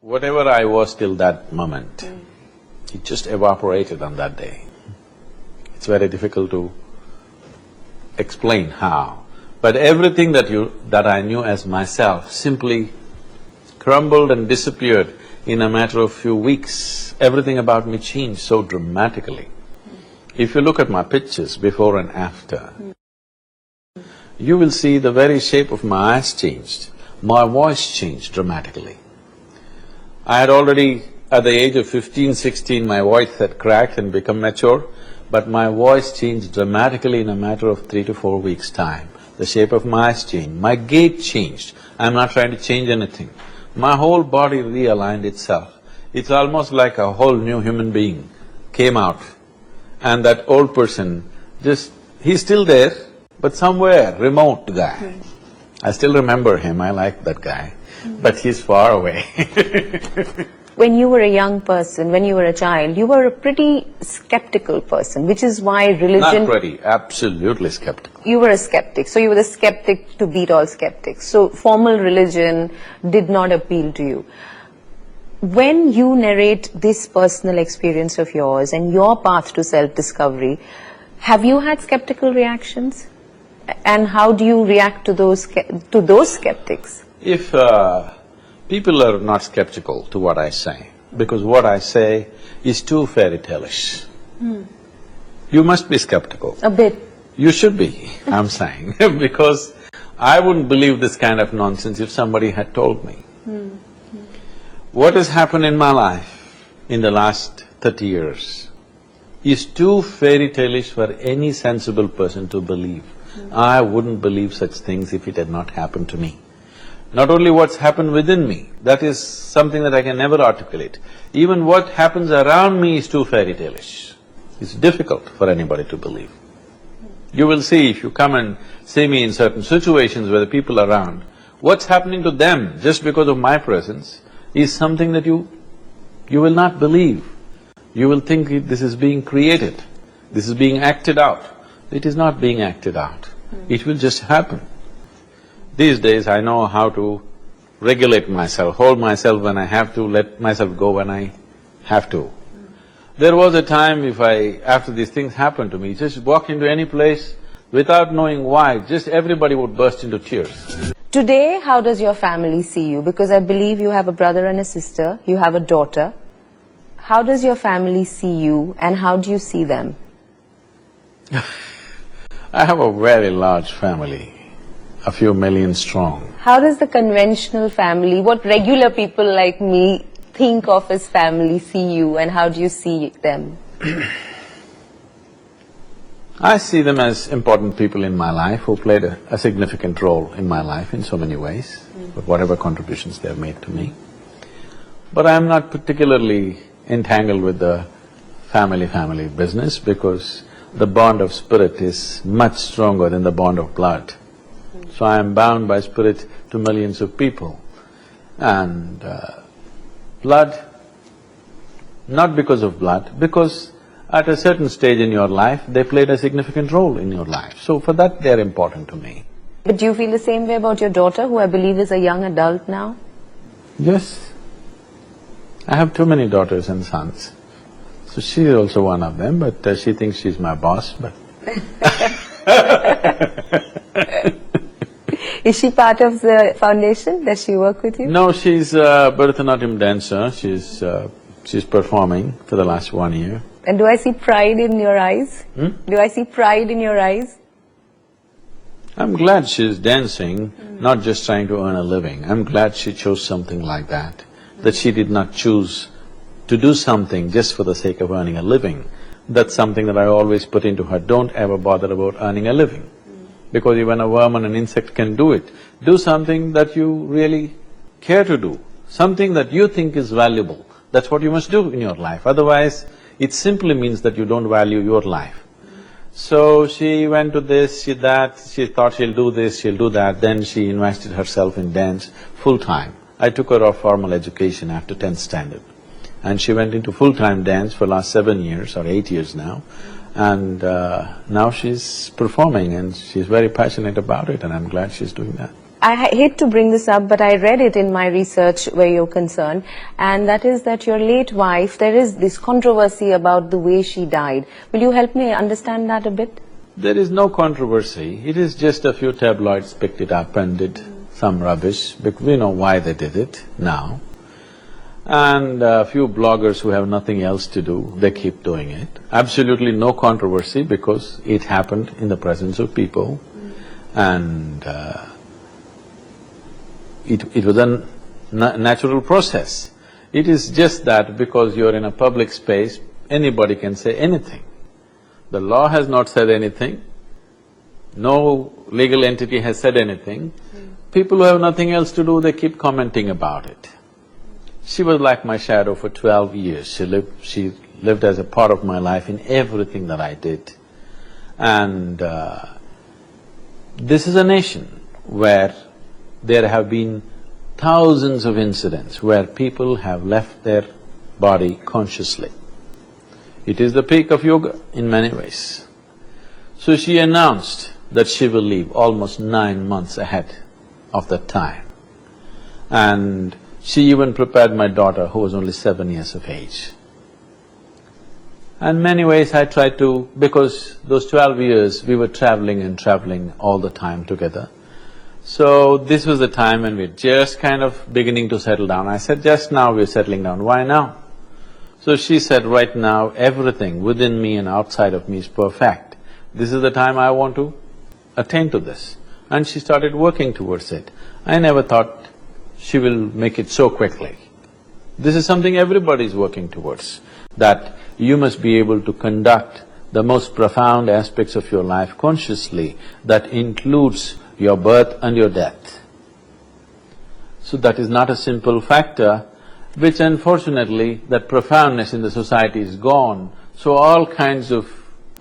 Whatever I was till that moment, it just evaporated on that day. It's very difficult to explain how. But everything that I knew as myself simply crumbled and disappeared in a matter of few weeks. Everything about me changed so dramatically. If you look at my pictures before and after, you will see the very shape of my eyes changed, my voice changed dramatically. I had already, at the age of 15, 16, my voice had cracked and become mature, but my voice changed dramatically in a matter of 3 to 4 weeks' time. The shape of my eyes changed, my gait changed. I'm not trying to change anything. My whole body realigned itself. It's almost like a whole new human being came out. And that old person he's still there, but somewhere, remote guy. I still remember him, I like that guy, but he's far away. When you were a young person, when you were a child, you were a pretty skeptical person, which is why religion… Not pretty, absolutely skeptical. You were a skeptic, so you were the skeptic to beat all skeptics. So formal religion did not appeal to you. When you narrate this personal experience of yours and your path to self-discovery, have you had skeptical reactions? And how do you react to those skeptics? If people are not skeptical to what I say, because what I say is too fairy tale-ish, you must be skeptical. A bit. You should be, I'm saying, because I wouldn't believe this kind of nonsense if somebody had told me. What has happened in my life in the last 30 years is too fairy tale-ish for any sensible person to believe. I wouldn't believe such things if it had not happened to me. Not only what's happened within me, that is something that I can never articulate. Even what happens around me is too fairy tale-ish. It's difficult for anybody to believe. You will see if you come and see me in certain situations where the people are around, what's happening to them just because of my presence is something that you will not believe. You will think this is being created, this is being acted out. It is not being acted out, it will just happen. These days I know how to regulate myself, hold myself when I have to, let myself go when I have to. There was a time after these things happened to me, just walk into any place without knowing why, just everybody would burst into tears. Today, how does your family see you? Because I believe you have a brother and a sister, you have a daughter. How does your family see you and how do you see them? I have a very large family, a few million strong. How does the conventional family, what regular people like me think of as family, see you and how do you see them? I see them as important people in my life who played a significant role in my life in so many ways, but whatever contributions they have made to me. But I am not particularly entangled with the family business because the bond of spirit is much stronger than the bond of blood. So I am bound by spirit to millions of people. And blood, not because of blood, because at a certain stage in your life, they played a significant role in your life. So for that, they're important to me. But do you feel the same way about your daughter, who I believe is a young adult now? Yes. I have too many daughters and sons. So she's also one of them, but she thinks she's my boss, but Is she part of the foundation? Does she work with you? No, she's a Bharatanatyam dancer. She's performing for the last 1 year. And do I see pride in your eyes? Do I see pride in your eyes? I'm glad she's dancing, not just trying to earn a living. I'm glad she chose something like that, that she did not choose to do something just for the sake of earning a living. That's something that I always put into her, don't ever bother about earning a living. Because even a worm and an insect can do it. Do something that you really care to do, something that you think is valuable. That's what you must do in your life, otherwise it simply means that you don't value your life. So she went to this, she that, she thought she'll do this, she'll do that, then she invested herself in dance full-time. I took her off formal education after 10th standard. And she went into full-time dance for last 7 years or 8 years now. And now she's performing and she's very passionate about it and I'm glad she's doing that. hate to bring this up, but I read it in my research where you're concerned, and that is that your late wife, there is this controversy about the way she died. Will you help me understand that a bit? There is no controversy. It is just a few tabloids picked it up and did some rubbish, because we know why they did it now. And a few bloggers who have nothing else to do, they keep doing it. Absolutely no controversy because it happened in the presence of people and it was a natural process. It is just that because you're in a public space, anybody can say anything. The law has not said anything, no legal entity has said anything. People who have nothing else to do, they keep commenting about it. She was like my shadow for 12 years. She lived as a part of my life in everything that I did. And this is a nation where there have been thousands of incidents where people have left their body consciously. It is the peak of yoga in many ways. So she announced that she will leave almost 9 months ahead of that time. And she even prepared my daughter, who was only 7 years of age. And many ways I tried to… because those 12 years we were traveling and traveling all the time together. So this was the time when we're just kind of beginning to settle down. I said, just now we're settling down, why now? So she said, right now everything within me and outside of me is perfect. This is the time I want to attain to this. And she started working towards it. I never thought she will make it so quickly. This is something everybody is working towards, that you must be able to conduct the most profound aspects of your life consciously, that includes your birth and your death. So that is not a simple factor, which unfortunately, that profoundness in the society is gone. So all kinds of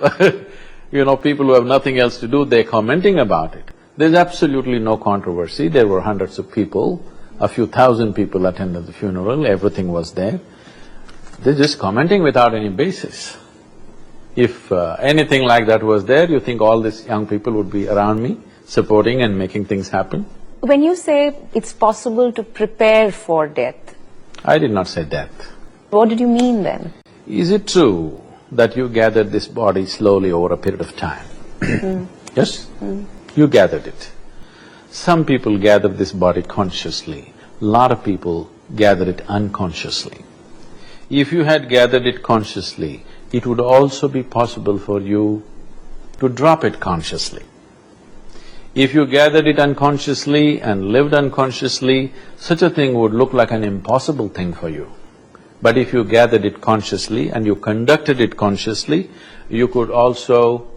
people who have nothing else to do, they're commenting about it. There's absolutely no controversy. There were hundreds of people, a few thousand people attended the funeral, everything was there. They're just commenting without any basis. If anything like that was there, you think all these young people would be around me, supporting and making things happen? When you say it's possible to prepare for death… I did not say death. What did you mean then? Is it true that you gathered this body slowly over a period of time? Yes? You gathered it. Some people gather this body consciously, lot of people gather it unconsciously. If you had gathered it consciously, it would also be possible for you to drop it consciously. If you gathered it unconsciously and lived unconsciously, such a thing would look like an impossible thing for you. But if you gathered it consciously and you conducted it consciously, you could also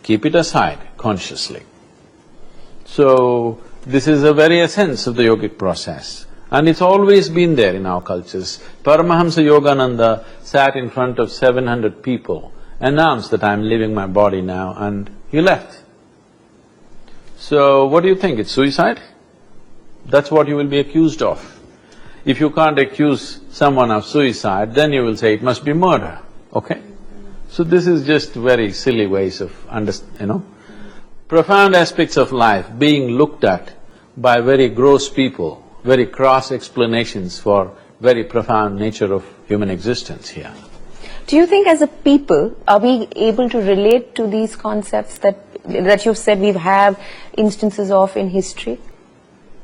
keep it aside consciously. So, this is the very essence of the yogic process, and it's always been there in our cultures. Paramahamsa Yogananda sat in front of 700 people, announced that I'm leaving my body now, and he left. So, what do you think, it's suicide? That's what you will be accused of. If you can't accuse someone of suicide, then you will say it must be murder, okay? So this is just very silly ways of profound aspects of life being looked at by very gross people, very cross explanations for very profound nature of human existence here. Do you think as a people, are we able to relate to these concepts that you've said we have instances of in history?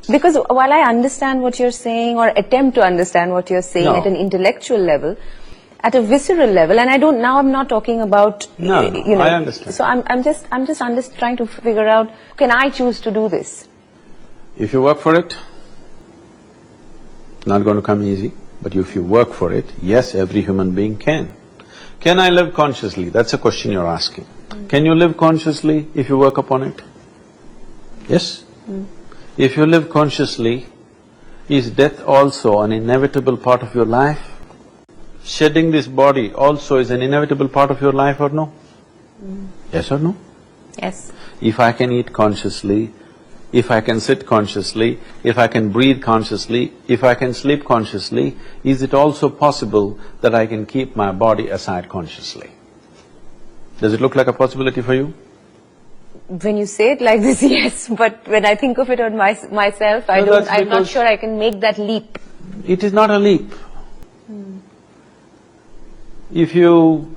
Because while I understand what you're saying or attempt to understand what you're saying at an intellectual level, at a visceral level, and I'm not talking about… I understand. So I'm just trying to figure out, can I choose to do this? If you work for it, not going to come easy, but if you work for it, yes, every human being can. Can I live consciously? That's a question you're asking. Can you live consciously if you work upon it? Yes? If you live consciously, is death also an inevitable part of your life? Shedding this body also is an inevitable part of your life or no? Yes or no? Yes. If I can eat consciously, if I can sit consciously, if I can breathe consciously, if I can sleep consciously, is it also possible that I can keep my body aside consciously? Does it look like a possibility for you? When you say it like this, yes, but when I think of it on myself, No, that's I'm not because- sure I can make that leap. It is not a leap. If you…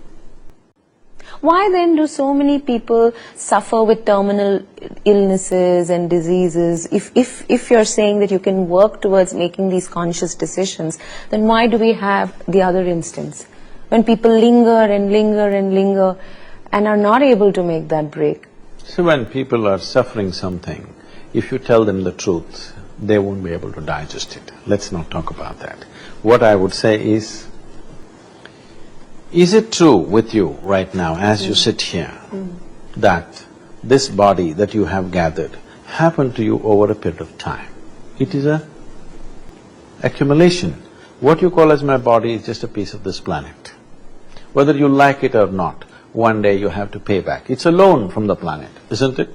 Why then do so many people suffer with terminal illnesses and diseases? If you're saying that you can work towards making these conscious decisions, then why do we have the other instance? When people linger and linger and linger and are not able to make that break. So when people are suffering something, if you tell them the truth, they won't be able to digest it. Let's not talk about that. What I would say is it true with you right now as you sit here that this body that you have gathered happened to you over a period of time? It is a accumulation. What you call as my body is just a piece of this planet. Whether you like it or not, one day you have to pay back. It's a loan from the planet, isn't it?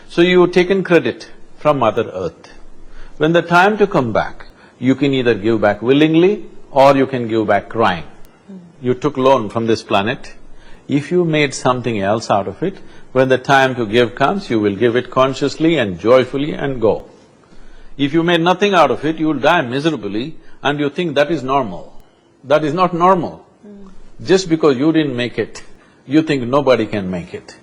So you've taken credit from Mother Earth. When the time to come back, you can either give back willingly or you can give back crying. You took loan from this planet. If you made something else out of it, when the time to give comes, you will give it consciously and joyfully and go. If you made nothing out of it, you will die miserably and you think that is normal. That is not normal. Just because you didn't make it, you think nobody can make it.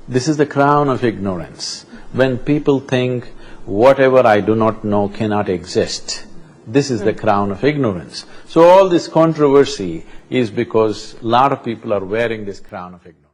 This is the crown of ignorance. When people think, whatever I do not know cannot exist, this is the crown of ignorance. So all this controversy is because lot of people are wearing this crown of ignorance.